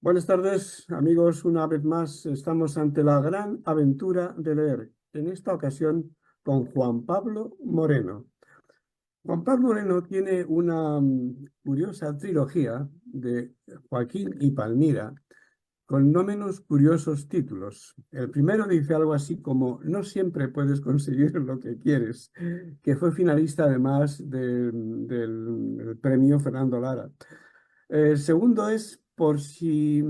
Buenas tardes, amigos. Una vez más estamos ante la gran aventura de leer, en esta ocasión con Juan Pablo Moreno. Juan Pablo Moreno tiene una curiosa trilogía de Joaquín y Palmira, con no menos curiosos títulos. El primero dice algo así como "No siempre puedes conseguir lo que quieres", que fue finalista además del premio Fernando Lara. El segundo es por si,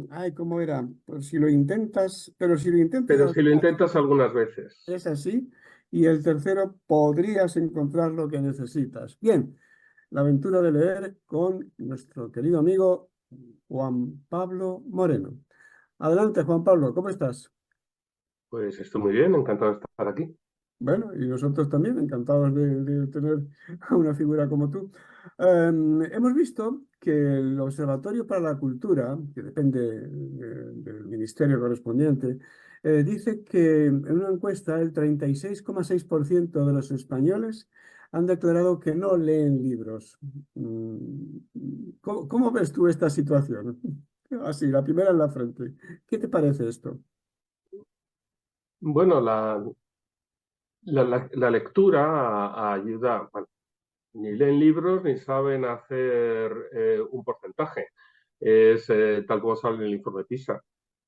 ay, ¿cómo era? Por si lo intentas, pero si lo intentas Pero si lo alguna vez, intentas algunas veces. es así. Y el tercero, podrías encontrar lo que necesitas. Bien, la aventura de leer con nuestro querido amigo Juan Pablo Moreno. Adelante, Juan Pablo, ¿cómo estás? Pues estoy muy bien, encantado de estar aquí. Bueno, y nosotros también, encantados de tener a una figura como tú. Hemos visto que el Observatorio para la Cultura, que depende del ministerio correspondiente, dice que en una encuesta el 36,6% de los españoles han declarado que no leen libros. ¿Cómo ves tú esta situación? Así, la primera en la frente. ¿Qué te parece esto? Bueno, la lectura ayuda, bueno, ni leen libros ni saben hacer un porcentaje. Es tal como sale en el informe PISA.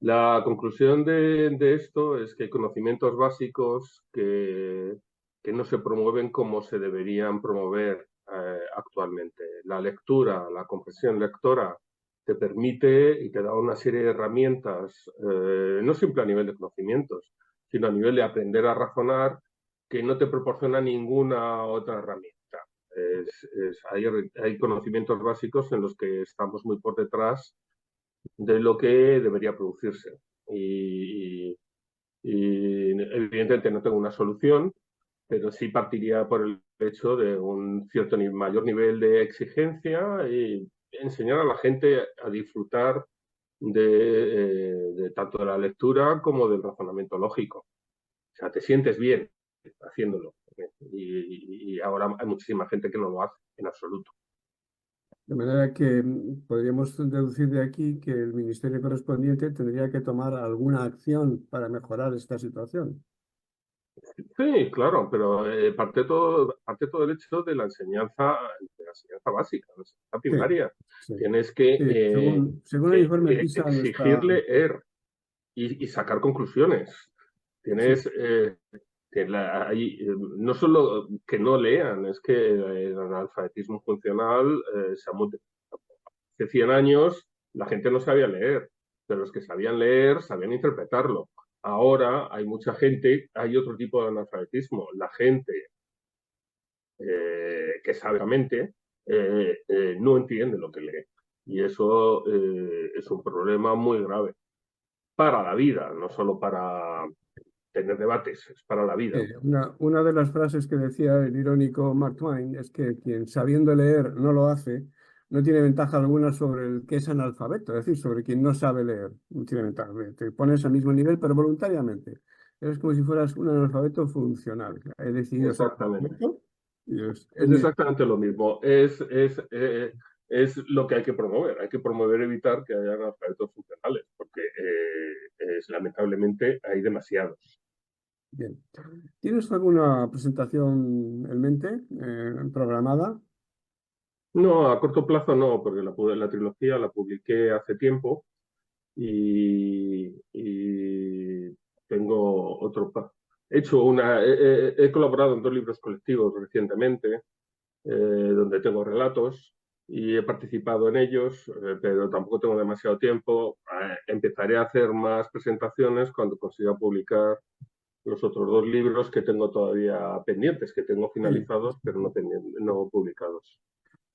La conclusión de esto es que hay conocimientos básicos que no se promueven como se deberían promover actualmente. La lectura, la comprensión lectora te permite y te da una serie de herramientas, no siempre a nivel de conocimientos, sino a nivel de aprender a razonar, que no te proporciona ninguna otra herramienta. Hay conocimientos básicos en los que estamos muy por detrás de lo que debería producirse. Y evidentemente no tengo una solución, pero sí partiría por el hecho de un cierto mayor nivel de exigencia y enseñar a la gente a disfrutar de tanto de la lectura como del razonamiento lógico. O sea, te sientes bien haciéndolo. Y ahora hay muchísima gente que no lo hace en absoluto. De manera que podríamos deducir de aquí que el ministerio correspondiente tendría que tomar alguna acción para mejorar esta situación. Sí, claro, pero parte todo el hecho de la enseñanza básica, la enseñanza Sí, primaria. sí, Tienes sí. Según el informe que PISA, no está. exigirle leer y sacar conclusiones. Sí, Tienes no solo que no lean, es que el analfabetismo funcional se ha multiplicado. Hace 100 años la gente no sabía leer, pero los que sabían leer sabían interpretarlo. Ahora hay mucha gente, hay otro tipo de analfabetismo. La gente que sabe la mente no entiende lo que lee. Y eso es un problema muy grave para la vida, no solo para tener debates, es para la vida. una de las frases que decía el irónico Mark Twain es que quien sabiendo leer no lo hace, no tiene ventaja alguna sobre el que es analfabeto, es decir, sobre quien no sabe leer. No tiene ventaja. Te pones al mismo nivel, pero voluntariamente. Es como si fueras un analfabeto funcional. He decidido ser Exactamente. analfabeto y Es exactamente lo mismo. Es lo que hay que promover. Hay que promover evitar que haya analfabetos funcionales, porque lamentablemente hay demasiados. bien. ¿Tienes alguna presentación en mente, programada? No, a corto plazo no, porque la trilogía la publiqué hace tiempo y tengo otro. He colaborado en dos libros colectivos recientemente, donde tengo relatos y he participado en ellos, pero tampoco tengo demasiado tiempo. Empezaré a hacer más presentaciones cuando consiga publicar los otros dos libros que tengo todavía pendientes, que tengo Sí. finalizados, pero no publicados.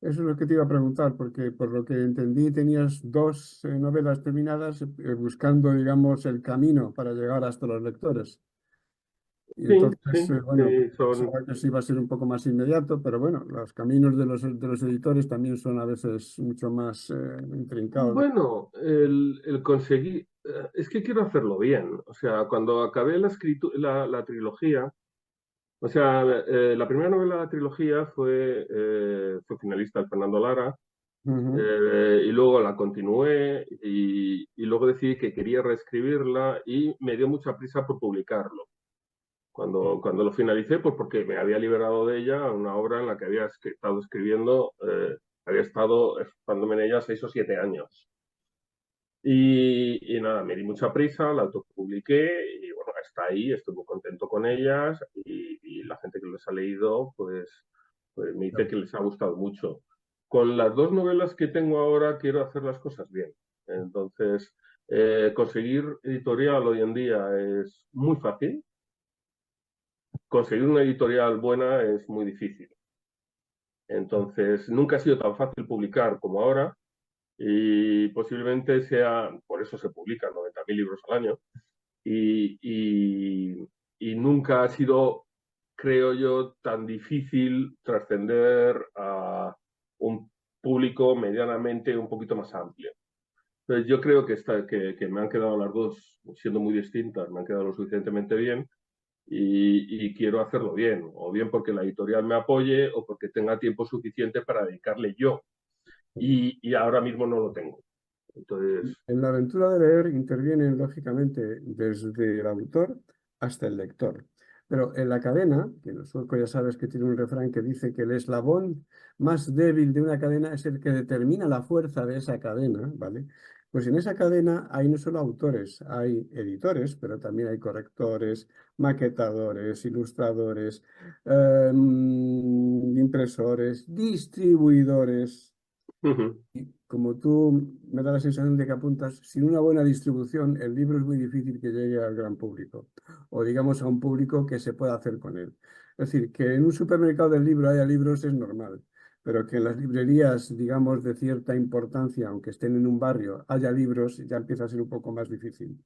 Eso es lo que te iba a preguntar, porque por lo que entendí tenías dos novelas terminadas buscando, digamos, el camino para llegar hasta los lectores. Y Sí, entonces, sí, bueno, sí, pensaba que sí iba a ser un poco más inmediato, pero bueno, los caminos de los editores también son a veces mucho más intrincados. bueno, el conseguir, es que quiero hacerlo bien. O sea, cuando acabé la trilogía, o sea, la primera novela de la trilogía fue finalista de Fernando Lara Ujú. Y luego la continué y luego decidí que quería reescribirla y me dio mucha prisa por publicarlo. Cuando lo finalicé, pues porque me había liberado de ella una obra en la que había estado escribiendo, había estado esforzándome en ella 6 o 7 años. Y nada, me di mucha prisa, la autopubliqué y bueno, está ahí, estoy muy contento con ellas y la gente que les ha leído, pues me dice que les ha gustado mucho. Con las dos novelas que tengo ahora quiero hacer las cosas bien. Entonces, conseguir editorial hoy en día es muy fácil, conseguir una editorial buena es muy difícil. Entonces, nunca ha sido tan fácil publicar como ahora y posiblemente sea, por eso se publican 90.000 libros al año, y, y, y nunca ha sido, creo yo, tan difícil trascender a un público medianamente un poquito más amplio. Entonces yo creo que me han quedado las dos siendo muy distintas, me han quedado lo suficientemente bien y quiero hacerlo bien, o bien porque la editorial me apoye o porque tenga tiempo suficiente para dedicarle yo. Y ahora mismo no lo tengo. Entonces, En la aventura de leer intervienen, lógicamente, desde el autor hasta el lector. Pero en la cadena, que en sueco ya sabes que tiene un refrán que dice que el eslabón más débil de una cadena es el que determina la fuerza de esa cadena, ¿vale? Pues en esa cadena hay no solo autores, hay editores, pero también hay correctores, maquetadores, ilustradores, impresores, distribuidores. Y como tú me da la sensación de que apuntas, sin una buena distribución, el libro es muy difícil que llegue al gran público, o digamos a un público que se pueda hacer con él. Es decir, que en un supermercado del libro haya libros es normal, pero que en las librerías, digamos, de cierta importancia, aunque estén en un barrio, haya libros, ya empieza a ser un poco más difícil.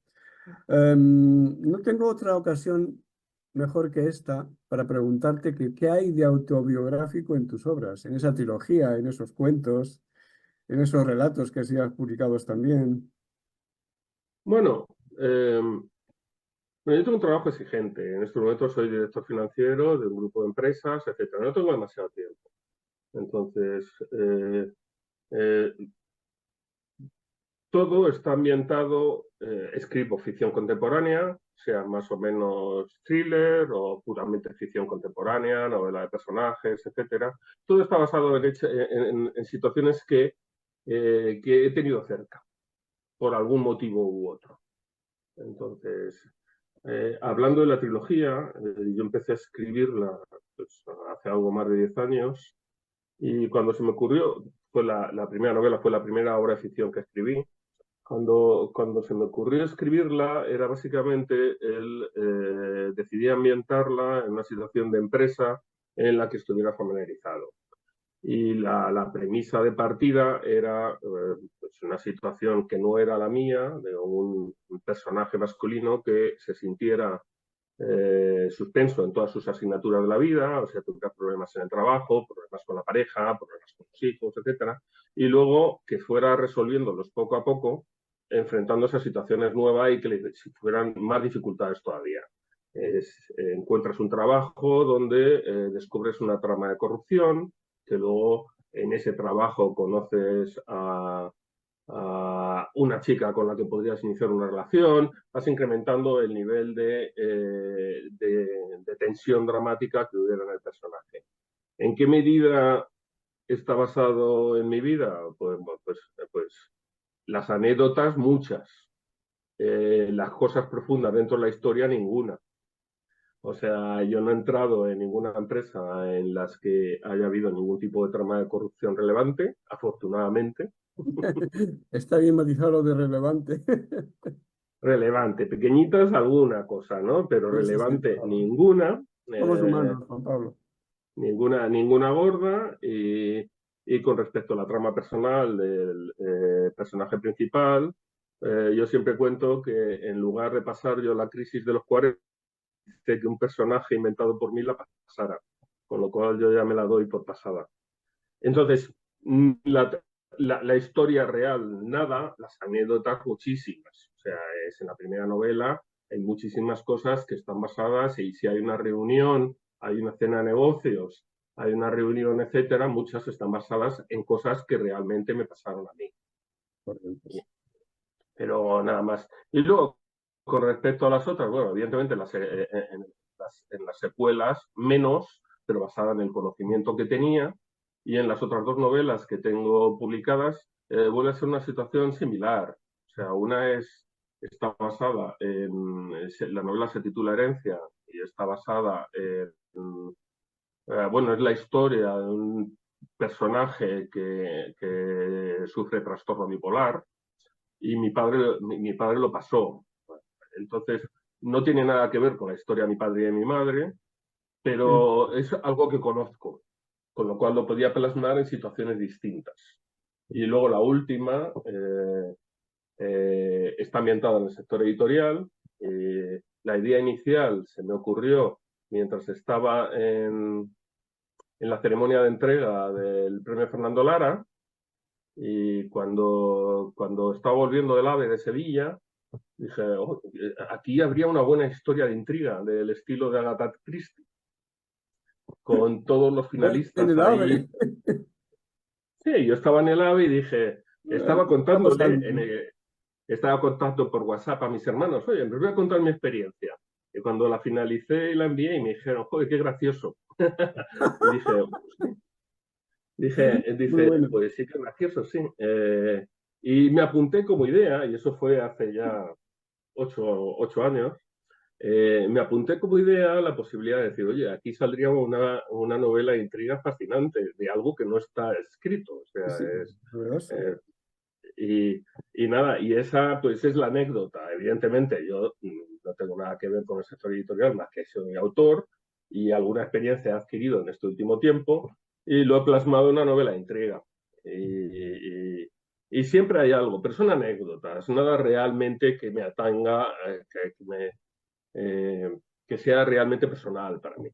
No tengo otra ocasión mejor que esta para preguntarte que, qué hay de autobiográfico en tus obras, en esa trilogía, en esos cuentos, en esos relatos que has publicados también. bueno, eh, yo tengo un trabajo exigente. En estos momentos soy director financiero de un grupo de empresas, etcétera. No tengo demasiado tiempo. Entonces, eh, todo está ambientado, escribo ficción contemporánea, sea más o menos thriller o puramente ficción contemporánea, novela de personajes, etcétera. Todo está basado en situaciones que he tenido cerca, por algún motivo u otro. Entonces, hablando de la trilogía, yo empecé a escribirla pues, hace algo más de 10 años y cuando se me ocurrió, fue la primera novela, fue la primera obra de ficción que escribí. Cuando se me ocurrió escribirla, era básicamente decidí ambientarla en una situación de empresa en la que estuviera familiarizado. Y la premisa de partida era pues una situación que no era la mía, de un personaje masculino que se sintiera suspenso en todas sus asignaturas de la vida, o sea, tuviera problemas en el trabajo, problemas con la pareja, problemas con los hijos, etcétera, y luego que fuera resolviéndolos poco a poco, enfrentándose a situaciones nuevas y que le fueran más dificultades todavía. Encuentras un trabajo donde descubres una trama de corrupción, que luego en ese trabajo conoces a una chica con la que podrías iniciar una relación, vas incrementando el nivel de tensión dramática que hubiera en el personaje. ¿En qué medida está basado en mi vida? Pues las anécdotas, muchas. Las cosas profundas dentro de la historia, ninguna. O sea, yo no he entrado en ninguna empresa en las que haya habido ningún tipo de trama de corrupción relevante, afortunadamente. Está bien matizado lo de relevante. Relevante, pequeñitas alguna cosa, ¿no? Pero Sí, sí, sí, relevante pero ninguna, somos eh, humanos, Juan Pablo. ninguna gorda. Y con respecto a la trama personal del personaje principal, yo siempre cuento que en lugar de pasar yo la crisis de los 40, que un personaje inventado por mí la pasara, con lo cual yo ya me la doy por pasada. Entonces, la historia real, nada, las anécdotas, muchísimas. O sea, es en la primera novela, hay muchísimas cosas que están basadas y si hay una reunión, hay una cena de negocios, hay una reunión, etcétera, muchas están basadas en cosas que realmente me pasaron a mí. Pero nada más. Y luego, con respecto a las otras, bueno, evidentemente en las secuelas menos, pero basada en el conocimiento que tenía. Y en las otras dos novelas que tengo publicadas, vuelve a ser una situación similar. O sea, está basada la novela se titula Herencia y está basada bueno, es la historia de un personaje que sufre trastorno bipolar y mi padre lo pasó. Entonces, no tiene nada que ver con la historia de mi padre y de mi madre, pero es algo que conozco, con lo cual lo podía plasmar en situaciones distintas. Y luego la última está ambientada en el sector editorial. La idea inicial se me ocurrió mientras estaba en la ceremonia de entrega del premio Fernando Lara, y cuando estaba volviendo del AVE de Sevilla, dije, oh, aquí habría una buena historia de intriga del estilo de Agatha Christie, con todos los En finalistas el ahí. AVE. Sí, yo estaba en el AVE y dije, Vamos al... estaba contando por WhatsApp a mis hermanos, oye, les voy a contar mi experiencia. Y cuando la finalicé y la envié, y me dijeron, joder, qué gracioso. Y Muy dice, bueno. pues sí, qué gracioso, sí. Y me apunté como idea, y eso fue hace ya 8 años, me apunté como idea la posibilidad de decir, oye, aquí saldría una novela de intriga fascinante, de algo que no está escrito. O sea, Sí, novedoso. eh, y nada, y esa pues es la anécdota. Evidentemente, yo no tengo nada que ver con el sector editorial, más que soy autor y alguna experiencia he adquirido en este último tiempo y lo he plasmado en una novela de intriga. Y siempre hay algo, pero son anécdotas, nada realmente que me atanga, que sea realmente personal para mí.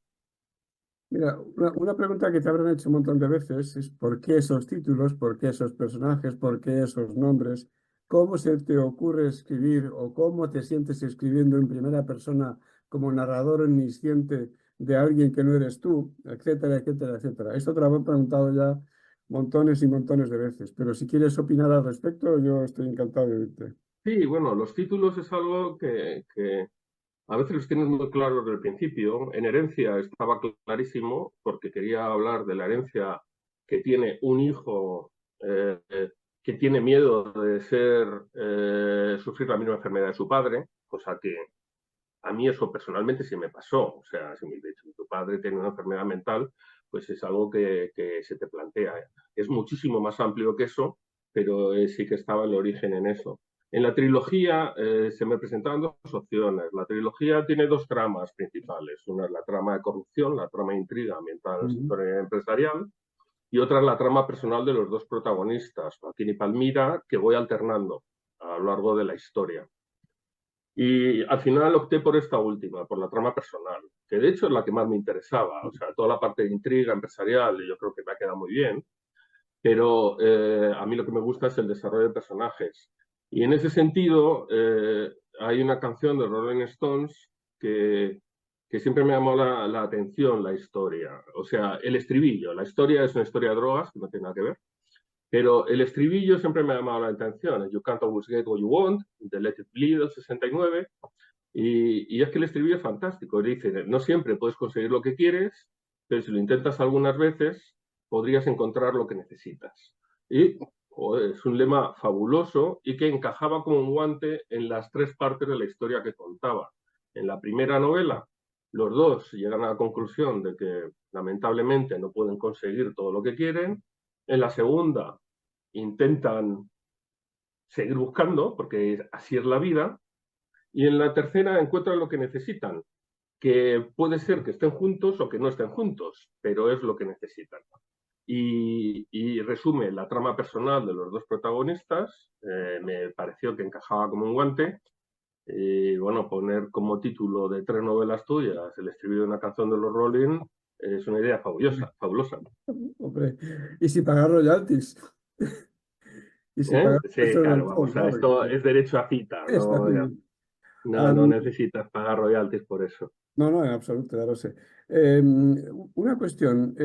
Mira, una pregunta que te habrán hecho un montón de veces es ¿por qué esos títulos, por qué esos personajes, por qué esos nombres? ¿Cómo se te ocurre escribir o cómo te sientes escribiendo en primera persona como narrador omnisciente de alguien que no eres tú, etcétera, etcétera, etcétera? Esto te lo he preguntado ya montones y montones de veces, pero si quieres opinar al respecto, yo estoy encantado de oírte. Sí, bueno, los títulos es algo que a veces los tienes muy claros desde el principio. En herencia estaba clarísimo porque quería hablar de la herencia que tiene un hijo que tiene miedo de sufrir la misma enfermedad de su padre, cosa que a mí eso personalmente sí me pasó. O sea, si tu padre tiene una enfermedad mental, pues es algo que se te plantea. Es muchísimo más amplio que eso, pero sí que estaba el origen en eso. En la trilogía se me presentaban dos opciones. La trilogía tiene dos tramas principales. Una es la trama de corrupción, la trama de intriga ambientada en el Ujú. sector empresarial, y otra es la trama personal de los dos protagonistas, Joaquín y Palmira, que voy alternando a lo largo de la historia. Y al final opté por esta última, por la trama personal, que de hecho es la que más me interesaba. O sea, toda la parte de intriga empresarial, yo creo que me ha quedado muy bien, pero a mí lo que me gusta es el desarrollo de personajes. Y en ese sentido, hay una canción de Rolling Stones que siempre me llamó la atención, la historia. O sea, el estribillo. La historia es una historia de drogas, que no tiene nada que ver, pero el estribillo siempre me ha llamado la atención. You can't always get what you want, de Let It Bleed del 69. Y es que el estribillo es fantástico. Dice, no siempre puedes conseguir lo que quieres, pero si lo intentas algunas veces, podrías encontrar lo que necesitas. Y joder, es un lema fabuloso y que encajaba como un guante en las tres partes de la historia que contaba. En la primera novela, los dos llegan a la conclusión de que lamentablemente no pueden conseguir todo lo que quieren. En la segunda, intentan seguir buscando, porque así es la vida. Y en la tercera encuentran lo que necesitan, que puede ser que estén juntos o que no estén juntos, pero es lo que necesitan. Y resume la trama personal de los dos protagonistas, me pareció que encajaba como un guante. Y bueno, poner como título de tres novelas tuyas el estribillo de una canción de los Rolling es una idea fabulosa, fabulosa. Hombre, y si pagar royalties, y si pagar Sí, derechos de claro, autor, vamos a, claro, esto es derecho a cita, está no, muy bien. no necesitas pagar royalties por eso. No, no, en absoluto, ya lo sé. Una cuestión,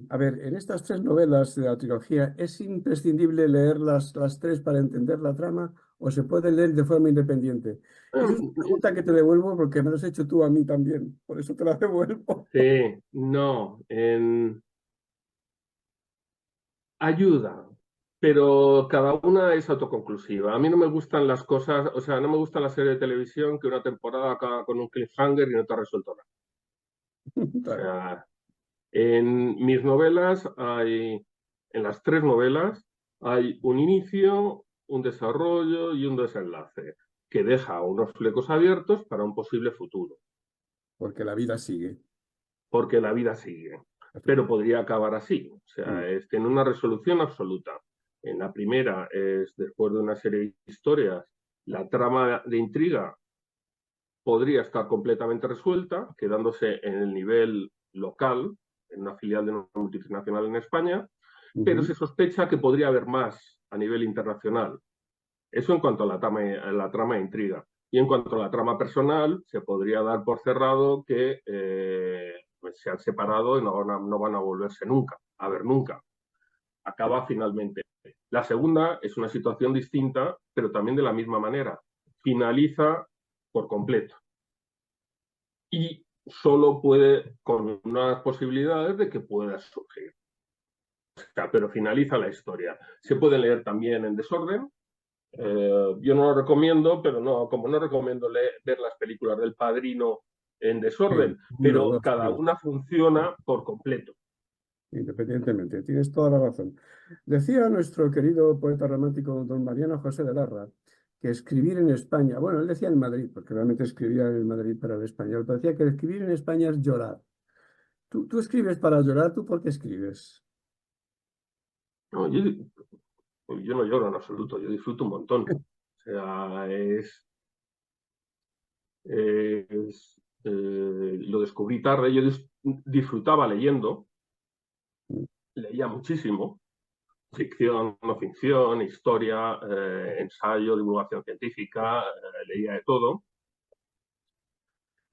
a ver, en estas tres novelas de la trilogía, ¿es imprescindible leer las tres para entender la trama o se puede leer de forma independiente? Esa es una pregunta que te devuelvo porque me lo has hecho tú a mí también, por eso te la devuelvo. Sí, no, ayuda, pero cada una es autoconclusiva. A mí no me gustan las cosas, o sea, no me gusta la serie de televisión que una temporada acaba con un cliffhanger y no te ha resuelto nada. O Claro, sea, en mis novelas en las tres novelas, hay un inicio, un desarrollo y un desenlace que deja unos flecos abiertos para un posible futuro, porque la vida sigue. porque la vida sigue. Pero podría acabar así, o Mm, sea, tiene una resolución absoluta. En la primera es, después de una serie de historias, la trama de intriga podría estar completamente resuelta, quedándose en el nivel local, en una filial de una multinacional en España, pero ujú. se sospecha que podría haber más a nivel internacional. Eso en cuanto a la trama de intriga. Y en cuanto a la trama personal, se podría dar por cerrado que pues se han separado y no van a volverse nunca, a ver nunca. Acaba finalmente. La segunda es una situación distinta, pero también de la misma manera. Finaliza por completo. Y solo puede, con unas posibilidades de que pueda surgir. O sea, pero finaliza la historia. Se puede leer también en desorden. Yo no lo recomiendo, pero no, como no recomiendo ver las películas del Padrino en Sí, desorden, uno, pero dos, cada tres. una funciona por completo. Independientemente, tienes toda la razón. Decía nuestro querido poeta romántico don Mariano José de Larra que escribir en España, bueno, él decía en Madrid, porque realmente escribía en Madrid para el español, pero decía que escribir en España es llorar. ¿Tú escribes para llorar? ¿Tú por qué escribes? No, yo no lloro en absoluto, yo disfruto un montón. O sea, lo descubrí tarde, yo disfrutaba leyendo, leía muchísimo, ficción, no ficción, historia, ensayo, divulgación científica, leía de todo.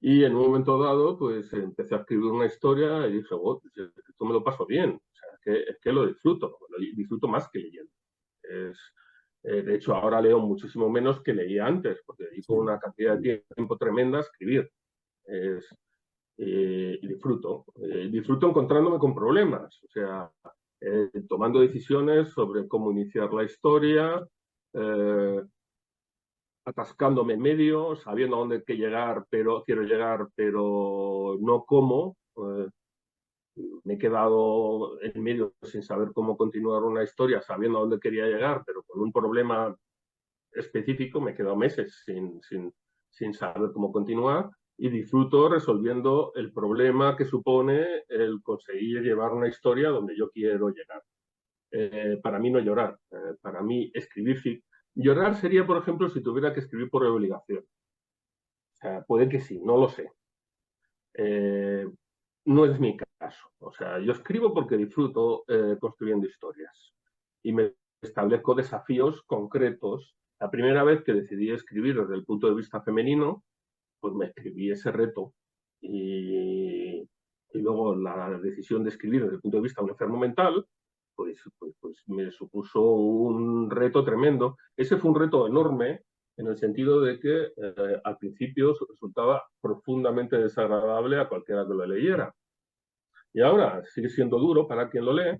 Y en un momento dado, pues empecé a escribir una historia y dije, oh, pues, esto me lo paso bien, o sea, es que lo disfruto más que leyendo. Es, de hecho, ahora leo muchísimo menos que leía antes, porque dedico Sí, una cantidad de tiempo tremenda a escribir. Es, y disfruto encontrándome con problemas, o sea, tomando decisiones sobre cómo iniciar la historia, eh, atascándome en medio, sabiendo a dónde quiero llegar, pero no cómo. Me he quedado en medio sin saber cómo continuar una historia, sabiendo a dónde quería llegar, pero con un problema específico, me he quedado meses sin saber cómo continuar y disfruto resolviendo el problema que supone el conseguir llevar una historia donde yo quiero llegar. Para mí no llorar, para mí escribir. Llorar sería, por ejemplo, si tuviera que escribir por obligación. O sea, puede que sí, no lo sé. Eh, no es mi caso. O sea, yo escribo porque disfruto construyendo historias y me establezco desafíos concretos. La primera vez que decidí escribir desde el punto de vista femenino, pues me escribí ese reto y luego la decisión de escribir desde el punto de vista de un enfermo mental, pues me supuso un reto tremendo. Ese fue un reto enorme en el sentido de que al principio resultaba profundamente desagradable a cualquiera que lo leyera. Y ahora sigue siendo duro para quien lo lee,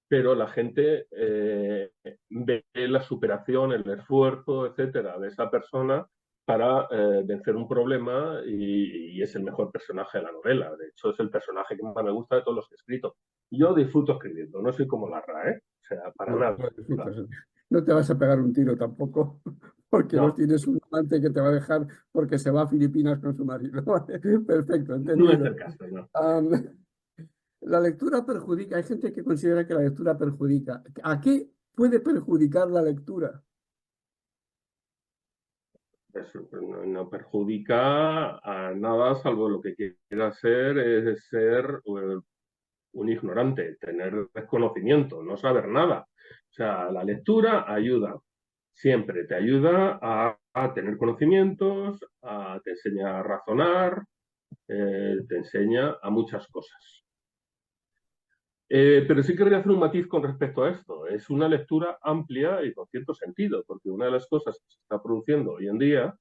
pero la gente ve la superación, el esfuerzo, etcétera, de esa persona para vencer un problema y es el mejor personaje de la novela. De hecho, es el personaje que más me gusta de todos los que he escrito. Yo disfruto escribiendo, no soy como Larra, ¿eh? O sea, para no, nada. no disfrutas. No te vas a pegar un tiro tampoco, porque no No, tienes un amante que te va a dejar porque se va a Filipinas con su marido. Perfecto, no es el entendido. caso, no. Am, la lectura perjudica, hay gente que considera que la lectura perjudica. ¿A qué puede perjudicar la lectura? No perjudica a nada, salvo lo que quiera hacer es ser un ignorante, tener desconocimiento, no saber nada. O sea, la lectura ayuda, siempre te ayuda a tener conocimientos, te enseña a razonar, te enseña a muchas cosas. Pero sí querría hacer un matiz con respecto a esto. Es una lectura amplia y con cierto sentido, porque una de las cosas que se está produciendo hoy en día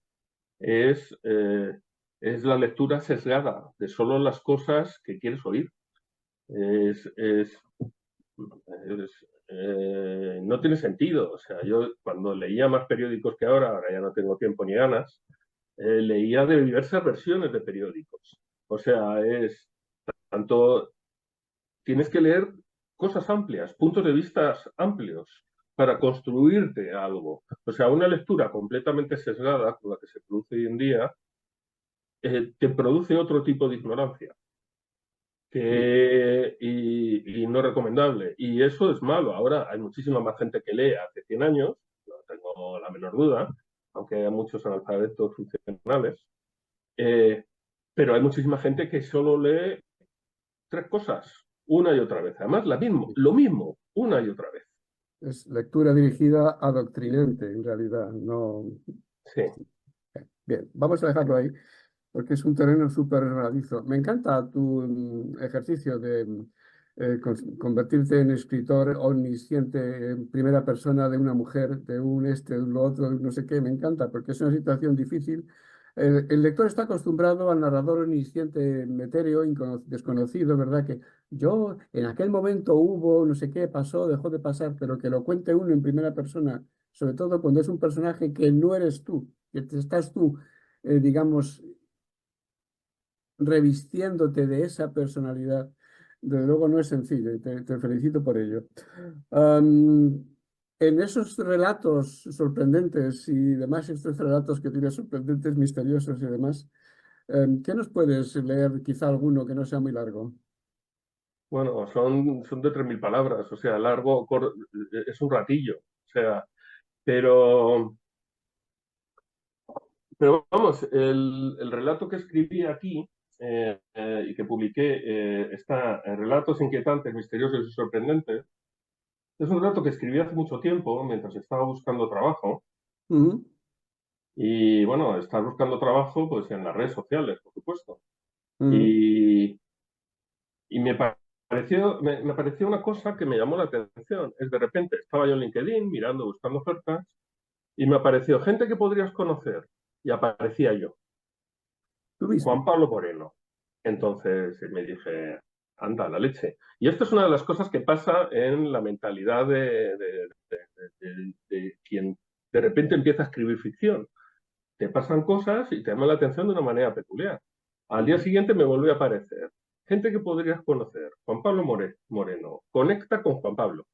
es la lectura sesgada de solo las cosas que quieres oír. No tiene sentido. O sea, yo cuando leía más periódicos que ahora ya no tengo tiempo ni ganas, leía de diversas versiones de periódicos. O sea, tanto tienes que leer cosas amplias, puntos de vista amplios para construirte algo. O sea, una lectura completamente sesgada, como la que se produce hoy en día, te produce otro tipo de ignorancia y no recomendable. Y eso es malo. Ahora hay muchísima más gente que lee hace 100 años, no tengo la menor duda, aunque hay muchos analfabetos funcionales, pero hay muchísima gente que solo lee 3 cosas una y otra vez. Además, lo mismo, una y otra vez. Es lectura dirigida a adoctrinante, en realidad. No. Sí. Bien, vamos a dejarlo ahí, porque es un terreno súper resbaladizo. Me encanta tu ejercicio de convertirte en escritor omnisciente en primera persona de una mujer, de un de lo otro, de no sé qué. Me encanta, porque es una situación difícil. El lector está acostumbrado al narrador omnisciente, etéreo, desconocido, ¿verdad? Que yo, en aquel momento hubo, no sé qué, pasó, dejó de pasar, pero que lo cuente uno en primera persona, sobre todo cuando es un personaje que no eres tú, que te estás tú, digamos, revistiéndote de esa personalidad, desde luego no es sencillo y te felicito por ello. Am, en esos relatos sorprendentes y demás, estos relatos que tienes sorprendentes, misteriosos y demás, ¿qué nos puedes leer? Quizá alguno que no sea muy largo. Bueno, son de 3.000 palabras, o sea, largo, es un ratillo. O sea, pero vamos, el relato que escribí aquí y que publiqué está en Relatos inquietantes, misteriosos y sorprendentes. Es un relato que escribí hace mucho tiempo, mientras estaba buscando trabajo. Ujú, Y bueno, estar buscando trabajo pues en las redes sociales, por supuesto. ujú. Y, y me pareció una cosa que me llamó la atención. Es de repente estaba yo en LinkedIn mirando, buscando ofertas, y me apareció gente que podrías conocer. Y aparecía yo, Tú mismo. Juan Pablo Moreno. Entonces me dije, anda, la leche. Y esto es una de las cosas que pasa en la mentalidad de quien de repente empieza a escribir ficción. Te pasan cosas y te llaman la atención de una manera peculiar. Al día siguiente me volvió a aparecer gente que podrías conocer, Juan Pablo Moreno, conecta con Juan Pablo.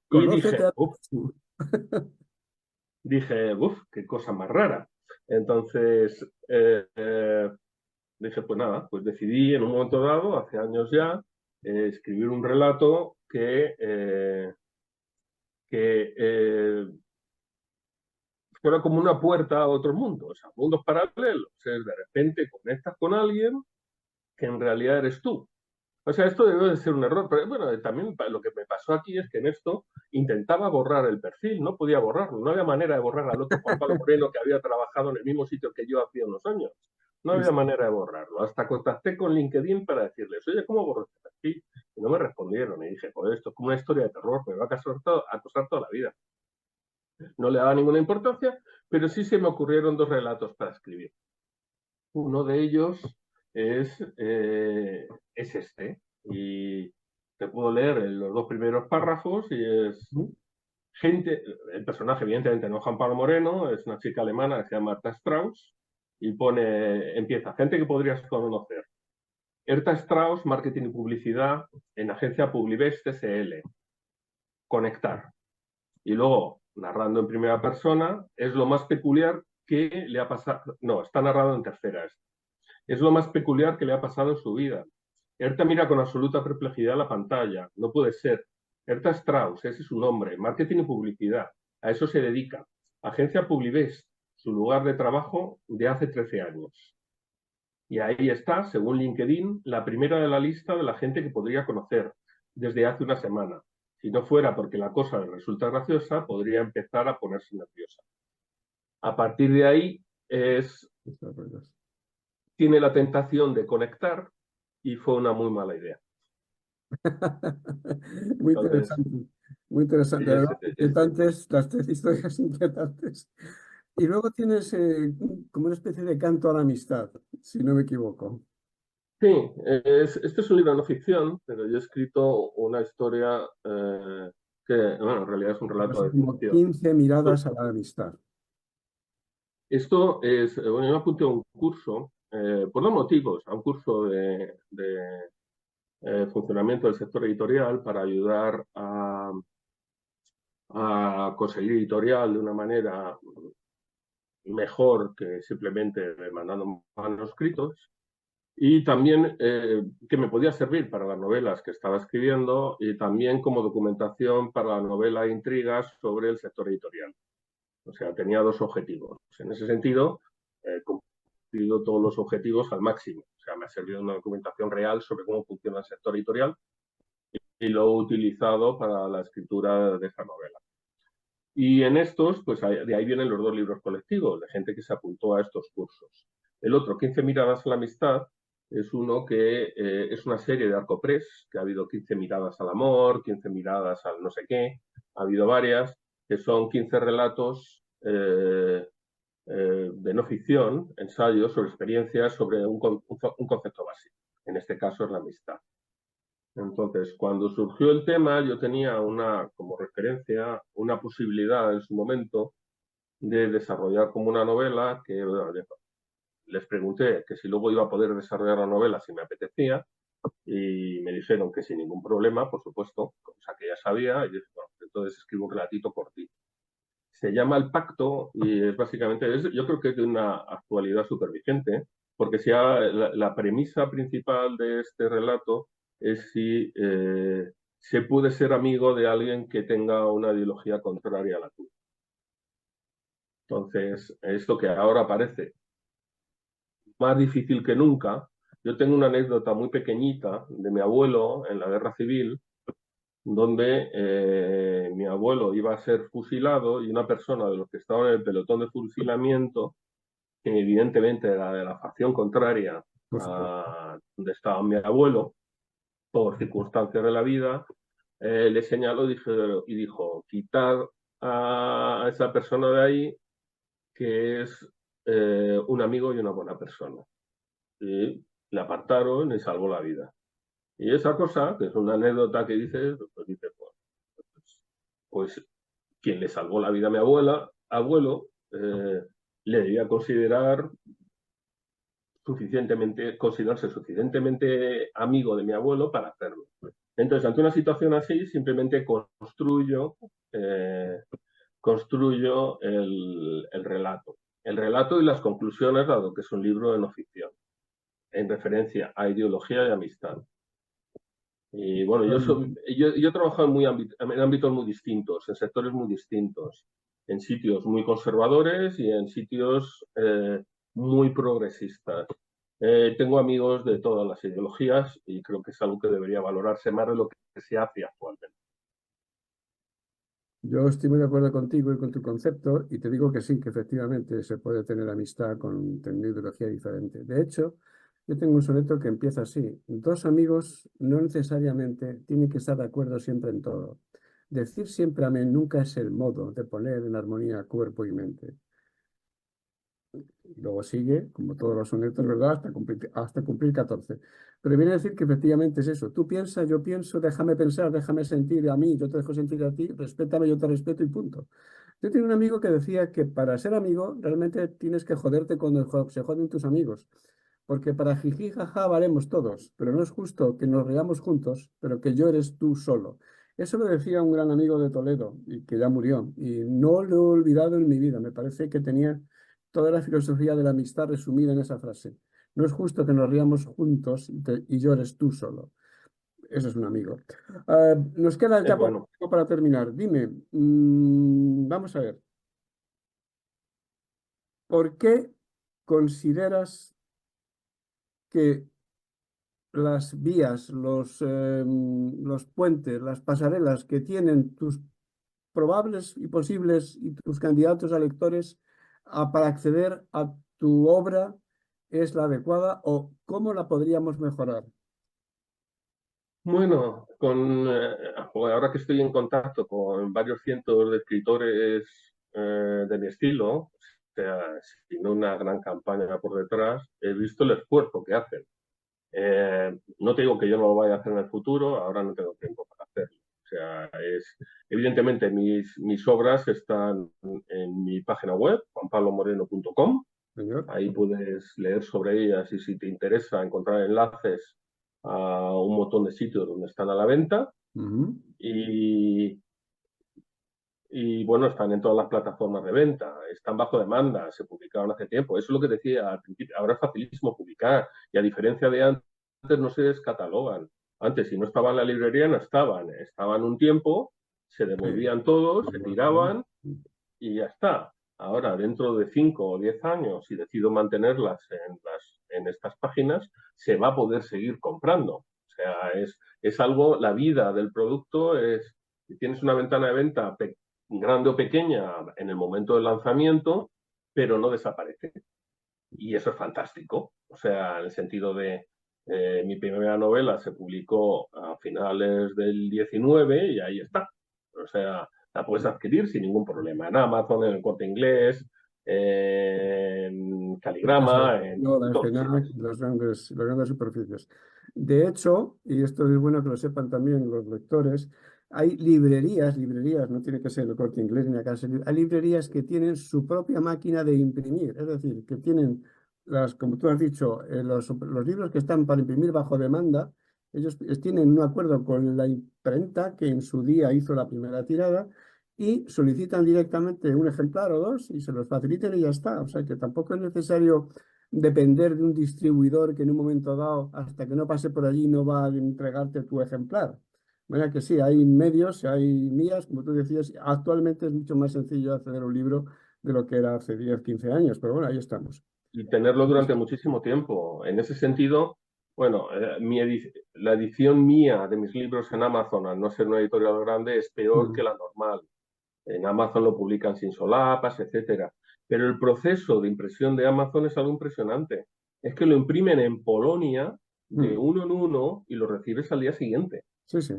Y Conócete a tú. dije, qué cosa más rara. Entonces dije, pues nada, pues decidí en un momento dado, hace años ya, escribir un relato que fuera como una puerta a otro mundo, o sea, mundos paralelos. O sea, de repente conectas con alguien que en realidad eres tú. O sea, esto debe de ser un error, pero bueno, también lo que me pasó aquí es que en esto intentaba borrar el perfil, no podía borrarlo, no había manera de borrar al otro Juan Pablo Moreno que había trabajado en el mismo sitio que yo hacía unos años. No había manera de borrarlo. Hasta contacté con LinkedIn para decirles, oye, ¿cómo borro este perfil? Y no me respondieron. Y dije, pues esto es como una historia de terror, me va a acosar toda la vida. No le daba ninguna importancia, pero sí se me ocurrieron 2 relatos para escribir. Uno de ellos es, eh, es este. Y te puedo leer los 2 primeros párrafos y es gente, el personaje evidentemente no es Juan Pablo Moreno, es una chica alemana que se llama Marta Strauss y empieza, gente que podrías conocer. Erta Strauss, Marketing y Publicidad en agencia Publibest TCL. Conectar. Y luego, narrando en primera persona, es lo más peculiar que le ha pasado. No, está narrado en tercera. Es lo más peculiar que le ha pasado en su vida. Erta mira con absoluta perplejidad la pantalla. No puede ser. Erta Strauss, ese es su nombre. Marketing y publicidad. A eso se dedica. Agencia Publibest, su lugar de trabajo de hace 13 años. Y ahí está, según LinkedIn, la primera de la lista de la gente que podría conocer desde hace una semana. Si no fuera porque la cosa le resulta graciosa, podría empezar a ponerse nerviosa. A partir de ahí es tiene la tentación de conectar y fue una muy mala idea. Muy Entonces, interesante, muy interesante. La verdad, es- inquietantes, las tres historias inquietantes. Y luego tienes como una especie de canto a la amistad, si no me equivoco. sí, este es un libro de no ficción, pero yo he escrito una historia que, bueno, en realidad es un Algo relato así de como ficción. 15 miradas a la amistad. Esto es, bueno, yo me apunté a un curso, por dos motivos, a un curso de funcionamiento del sector editorial para ayudar a conseguir editorial de una manera mejor que simplemente mandando manuscritos. Y también que me podía servir para las novelas que estaba escribiendo y también como documentación para la novela de intrigas sobre el sector editorial. O sea, tenía dos objetivos. En ese sentido, he cumplido todos los objetivos al máximo. O sea, me ha servido una documentación real sobre cómo funciona el sector editorial y lo he utilizado para la escritura de esta novela. Y en estos, pues de ahí vienen los dos libros colectivos, de gente que se apuntó a estos cursos. El otro, 15 miradas a la amistad, es uno que es una serie de Arcopress, que ha habido 15 miradas al amor, 15 miradas al no sé qué, ha habido varias, que son 15 relatos de no ficción, ensayos sobre experiencias sobre un concepto básico. En este caso es la amistad. Entonces, cuando surgió el tema, yo tenía como referencia una posibilidad en su momento de desarrollar como una novela que bueno, les pregunté que si luego iba a poder desarrollar la novela si me apetecía y me dijeron que sin ningún problema, por supuesto, cosa que ya sabía, y dije, bueno, entonces escribo un relatito cortito. Se llama El Pacto y es básicamente, yo creo que es de una actualidad súper vigente, porque si la premisa principal de este relato es si se puede ser amigo de alguien que tenga una ideología contraria a la tuya. Entonces, esto que ahora parece más difícil que nunca, yo tengo una anécdota muy pequeñita de mi abuelo en la guerra civil, donde mi abuelo iba a ser fusilado y una persona de los que estaban en el pelotón de fusilamiento, que evidentemente era de la facción contraria Por supuesto. a donde estaba mi abuelo, por circunstancias de la vida, le señaló y dijo, quitar a esa persona de ahí, que es un amigo y una buena persona. Y le apartaron y salvó la vida. Y esa cosa, que es una anécdota que dices, pues quien le salvó la vida a mi abuelo, le debía considerarse suficientemente amigo de mi abuelo para hacerlo. Entonces, ante una situación así, simplemente construyo el relato. El relato y las conclusiones, dado que es un libro de no ficción, en referencia a ideología y amistad. Y bueno, yo he trabajado en ámbitos muy distintos, en sectores muy distintos, en sitios muy conservadores y en sitios muy progresistas. Tengo amigos de todas las ideologías y creo que es algo que debería valorarse más de lo que se hace actualmente. Yo estoy muy de acuerdo contigo y con tu concepto y te digo que sí, que efectivamente se puede tener amistad con tener ideología diferente. De hecho, yo tengo un soneto que empieza así. Dos amigos no necesariamente tienen que estar de acuerdo siempre en todo. Decir siempre amén nunca es el modo de poner en armonía cuerpo y mente. Y luego sigue, como todos los sonetos, ¿verdad? Hasta cumplir 14. Pero viene a decir que efectivamente es eso. Tú piensas, yo pienso, déjame pensar, déjame sentir a mí, yo te dejo sentir a ti, respétame, yo te respeto y punto. Yo tenía un amigo que decía que para ser amigo realmente tienes que joderte cuando se joden tus amigos. Porque para jiji, jaja, valemos todos. Pero no es justo que nos riamos juntos, pero que llores tú solo. Eso lo decía un gran amigo de Toledo y que ya murió. Y no lo he olvidado en mi vida. Me parece que tenía toda la filosofía de la amistad resumida en esa frase. No es justo que nos riamos juntos y llores tú solo. Eso es un amigo. Nos queda Es ya poco bueno. tiempo para terminar. Dime, vamos a ver, ¿por qué consideras que las vías, los puentes, las pasarelas que tienen tus probables y posibles y tus candidatos a lectores para acceder a tu obra es la adecuada o cómo la podríamos mejorar? Bueno, ahora que estoy en contacto con varios cientos de escritores de mi estilo, o sea, sin una gran campaña por detrás, he visto el esfuerzo que hacen. No te digo que yo no lo vaya a hacer en el futuro, ahora no tengo tiempo para hacerlo. O sea, evidentemente mis obras están en mi página web, juanpablomoreno.com. Señor. Ahí puedes leer sobre ellas y si te interesa encontrar enlaces a un montón de sitios donde están a la venta. Ujú. Y, y bueno, están en todas las plataformas de venta, están bajo demanda, se publicaron hace tiempo. Eso es lo que decía al principio. Ahora es facilísimo publicar y a diferencia de antes no se descatalogan. Antes, si no estaban en la librería, no estaban. Estaban un tiempo, se Sí. devolvían todos, se tiraban y ya está. Ahora, dentro de 5 o 10 años, si decido mantenerlas en estas páginas, se va a poder seguir comprando. O sea, es algo, la vida del producto es, si tienes una ventana de venta grande o pequeña en el momento del lanzamiento, pero no desaparece. Y eso es fantástico. O sea, en el sentido de mi primera novela se publicó a finales del 19 y ahí está. O sea, la puedes adquirir sin ningún problema. En Amazon, en el Corte Inglés, en Eso, Caligrama, no, en la todos FNAC, sitios. las grandes superficies. De hecho, y esto es bueno que lo sepan también los lectores, hay librerías, no tiene que ser el Corte Inglés ni la Casa, hay librerías que tienen su propia máquina de imprimir, es decir, que tienen como tú has dicho, los libros que están para imprimir bajo demanda, ellos tienen un acuerdo con la imprenta que en su día hizo la primera tirada y solicitan directamente un ejemplar o dos y se los faciliten y ya está. O sea que tampoco es necesario depender de un distribuidor que en un momento dado, hasta que no pase por allí, no va a entregarte tu ejemplar. De manera que sí, hay medios, hay vías, como tú decías, actualmente es mucho más sencillo acceder a un libro de lo que era hace 10, 15 años, pero bueno, ahí estamos. Y tenerlo durante muchísimo tiempo. En ese sentido, bueno, la edición mía de mis libros en Amazon, al no ser una editorial grande, es peor que Mm. la normal. En Amazon lo publican sin solapas, etcétera. Pero el proceso de impresión de Amazon es algo impresionante. Es que lo imprimen en Polonia de Mm. uno en uno y lo recibes al día siguiente. Sí, sí.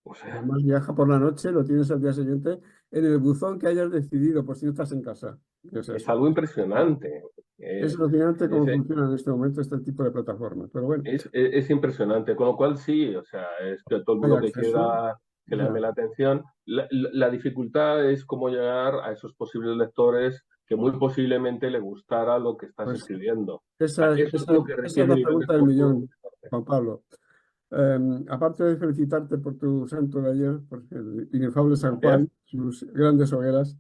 O sea, Además, viaja por la noche, lo tienes al día siguiente en el buzón que hayas decidido, por si no estás en casa. ¿Qué es es eso? algo impresionante. Es alucinante En cómo ese, funciona en este momento este tipo de plataformas. Pero bueno, es impresionante. Con lo cual, sí, o sea, es que todo el hay mundo que acceso. quiera que le llame Ya. la atención. La dificultad es cómo llegar a esos posibles lectores que muy posiblemente le gustara lo que estás Pues escribiendo. O sea, esa, eso es esa, lo que esa es requiere un la nivel de pregunta del esfuerzo. millón, Juan Pablo. Aparte de felicitarte por tu santo de ayer, por el inefable San Gracias. Juan, sus grandes hogueras,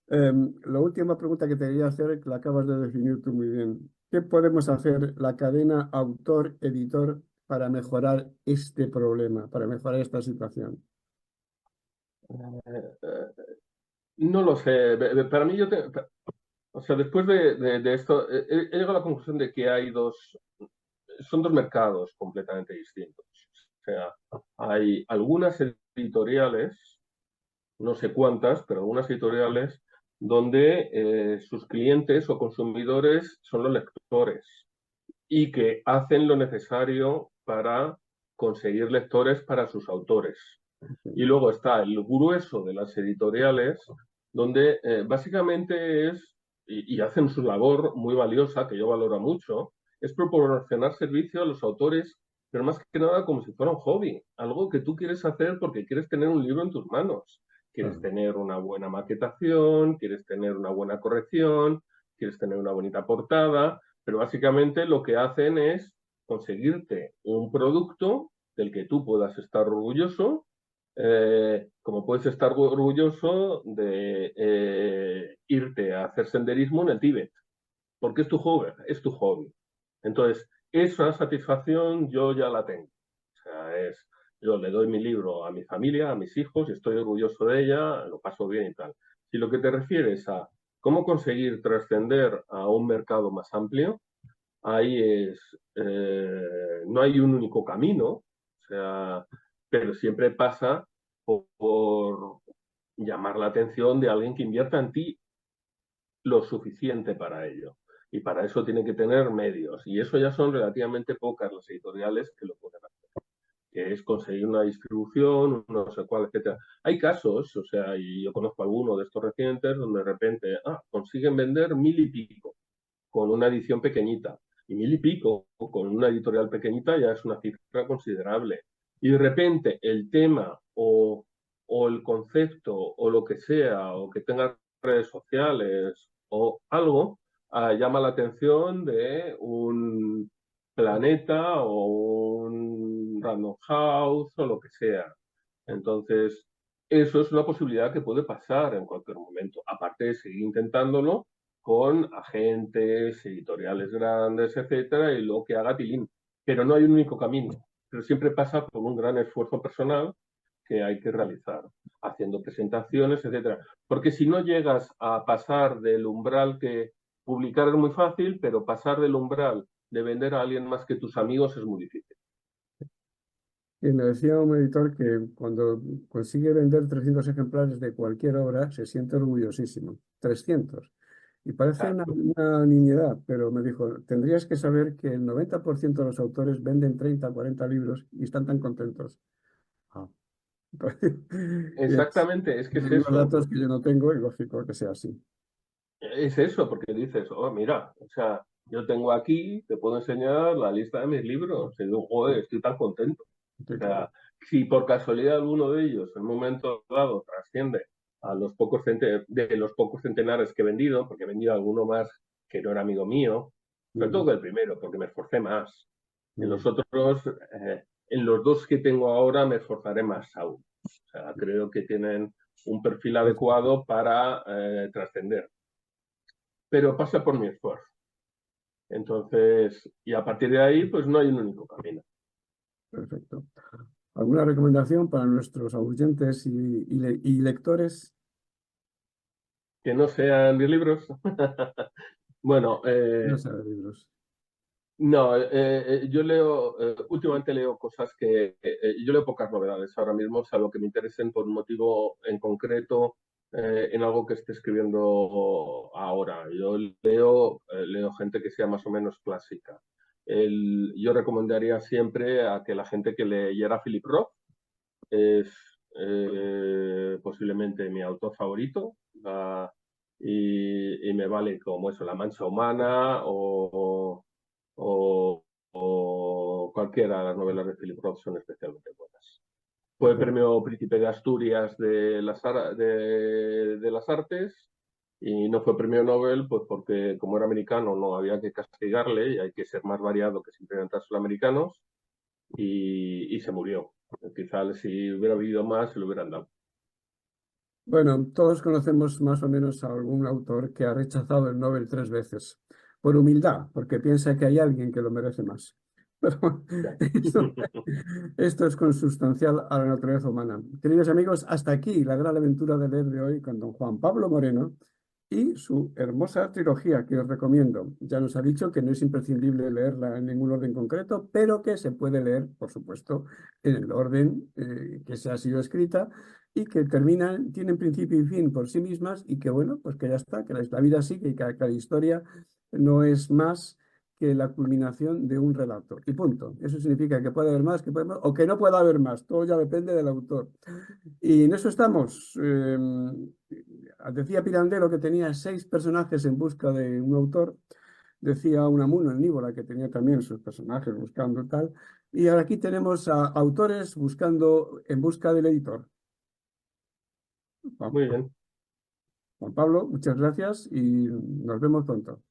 la última pregunta que te quería hacer, que la acabas de definir tú muy bien. ¿Qué podemos hacer la cadena autor-editor para mejorar este problema, para mejorar esta situación? No lo sé. Para mí, o sea, después de esto, he llegado a la conclusión de que son dos mercados completamente distintos. O sea, hay algunas editoriales, no sé cuántas, pero algunas editoriales donde sus clientes o consumidores son los lectores y que hacen lo necesario para conseguir lectores para sus autores. Y luego está el grueso de las editoriales, donde básicamente y hacen su labor muy valiosa, que yo valoro mucho, es proporcionar servicio a los autores, pero más que nada como si fuera un hobby, algo que tú quieres hacer porque quieres tener un libro en tus manos. Quieres Claro. tener una buena maquetación, quieres tener una buena corrección, quieres tener una bonita portada, pero básicamente lo que hacen es conseguirte un producto del que tú puedas estar orgulloso, como puedes estar orgulloso de irte a hacer senderismo en el Tíbet, porque es tu hobby. Entonces, esa satisfacción yo ya la tengo. O sea, yo le doy mi libro a mi familia, a mis hijos, y estoy orgulloso de ella, lo paso bien y tal. Si lo que te refieres a cómo conseguir trascender a un mercado más amplio, ahí no hay un único camino, o sea, pero siempre pasa por llamar la atención de alguien que invierta en ti lo suficiente para ello. Y para eso tiene que tener medios. Y eso ya son relativamente pocas las editoriales que lo pueden hacer, que es conseguir una distribución, no sé cuál, etcétera. Hay casos, o sea, y yo conozco alguno de estos recientes, donde de repente, consiguen vender 1000 y pico con una edición pequeñita. Y 1000 y pico con una editorial pequeñita ya es una cifra considerable. Y de repente el tema o el concepto o lo que sea, o que tenga redes sociales o algo, llama la atención de un Planeta o un Random House o lo que sea. Entonces, eso es una posibilidad que puede pasar en cualquier momento. Aparte de seguir intentándolo con agentes, editoriales grandes, etcétera, y lo que haga Tilín. Pero no hay un único camino. Pero siempre pasa por un gran esfuerzo personal que hay que realizar, haciendo presentaciones, etcétera. Porque si no llegas a pasar del umbral que publicar es muy fácil, pero pasar del umbral de vender a alguien más que tus amigos es muy difícil. Y me decía un editor que cuando consigue vender 300 ejemplares de cualquier obra, se siente orgullosísimo. 300. Y parece una nimiedad, pero me dijo, tendrías que saber que el 90% de los autores venden 30, 40 libros y están tan contentos. Ah. Y Exactamente, es que es son unos eso. datos que yo no tengo y lógico que sea así. Es eso, porque dices, mira, o sea, yo tengo aquí, te puedo enseñar la lista de mis libros. Y digo, joder, estoy tan contento. Sí, O claro. sea, si por casualidad alguno de ellos en un momento dado trasciende a los pocos de los pocos centenares que he vendido, porque he vendido alguno más que no era amigo mío, sobre Ujú, todo que el primero, porque me esforcé más. En los ujú. otros, en los dos que tengo ahora, me esforzaré más aún. O sea, creo que tienen un perfil adecuado para trascender, pero pasa por mi esfuerzo. Entonces, y a partir de ahí, pues no hay un único camino. Perfecto. ¿Alguna recomendación para nuestros oyentes y lectores? Que no sean mis libros. Bueno, No sé, de libros. no, yo leo, últimamente leo cosas yo leo pocas novedades ahora mismo, salvo que me interesen por un motivo en concreto, en algo que esté escribiendo ahora. Yo leo gente que sea más o menos clásica. Yo recomendaría siempre a que la gente que leyera Philip Roth, es posiblemente mi autor favorito, y me vale como eso, La Mancha Humana o, o cualquiera de las novelas de Philip Roth son especialmente buenas. Fue Perfecto. premio Príncipe de Asturias de las Artes y no fue premio Nobel, pues porque como era americano no había que castigarle y hay que ser más variado que simplemente los americanos y se murió. Quizá si hubiera vivido más se lo hubieran dado. Bueno, todos conocemos más o menos a algún autor que ha rechazado el Nobel 3 veces, por humildad, porque piensa que hay alguien que lo merece más. Pero Ya. esto, esto es consustancial a la naturaleza humana. Queridos amigos, hasta aquí la gran aventura de leer de hoy con don Juan Pablo Moreno y su hermosa trilogía que os recomiendo. Ya nos ha dicho que no es imprescindible leerla en ningún orden concreto, pero que se puede leer, por supuesto, en el orden que se ha sido escrita y que terminan, tienen principio y fin por sí mismas y que bueno, pues que ya está, que la vida sigue y que cada historia no es más que la culminación de un relato. Y punto. Eso significa que puede haber más, que puede haber más, o que no pueda haber más. Todo ya depende del autor. Y en eso estamos. Decía Pirandello que tenía 6 personajes en busca de un autor. Decía Unamuno en Níbora que tenía también sus personajes buscando tal. Y ahora aquí tenemos a autores buscando en busca del editor. Juan Muy bien. Juan Pablo, muchas gracias y nos vemos pronto.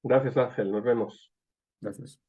Gracias, Ángel. Nos vemos. Gracias.